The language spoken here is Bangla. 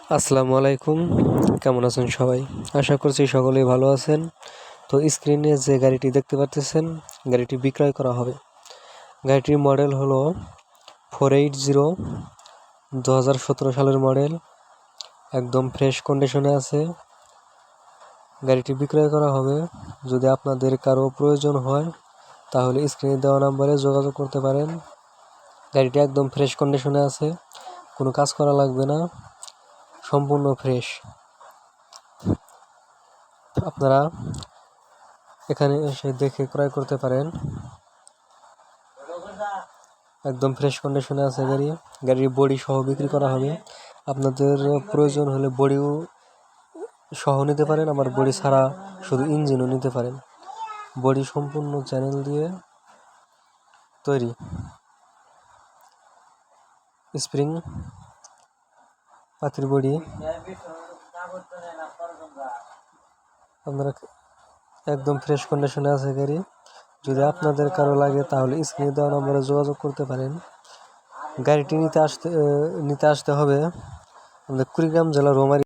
আসসালামু আলাইকুম। কেমন আছেন সবাই? আশা করছি সকলেই ভালো আছেন। তো স্ক্রিনে যে গাড়িটি দেখতে পারতেছেন, গাড়িটি বিক্রয় করা হবে। গাড়িটির মডেল হলো 480, 2017 সালের মডেল। একদম ফ্রেশ কন্ডিশনে আছে। গাড়িটি বিক্রয় করা হবে। যদি আপনাদের কারো প্রয়োজন হয় তাহলে স্ক্রিনে দেওয়া নাম্বারে যোগাযোগ করতে পারেন। গাড়িটি একদম ফ্রেশ কন্ডিশনে আছে, কোনো কাজ করা লাগবে না, সম্পূর্ণ ফ্রেশ। আপনারা এখানে এসে দেখে ক্রয় করতে পারেন। একদম ফ্রেশ কন্ডিশনে আছে গাড়ির বডি সহ বিক্রি করা হবে। আপনাদের প্রয়োজন হলে বডিও সহ নিতে পারেন, আবার বডি ছাড়া শুধু ইঞ্জিনও নিতে পারেন। বডি সম্পূর্ণ চ্যানেল দিয়ে তৈরি, স্প্রিং পাতির বডি। আপনারা একদম ফ্রেশ কন্ডিশনে আছে গাড়ি। যদি আপনাদের কারো লাগে তাহলে স্ক্রিনে দেওয়া নম্বরে যোগাযোগ করতে পারেন। গাড়িটি নিতে আসতে হবে আমাদের কুড়িগ্রাম জেলার রোমারি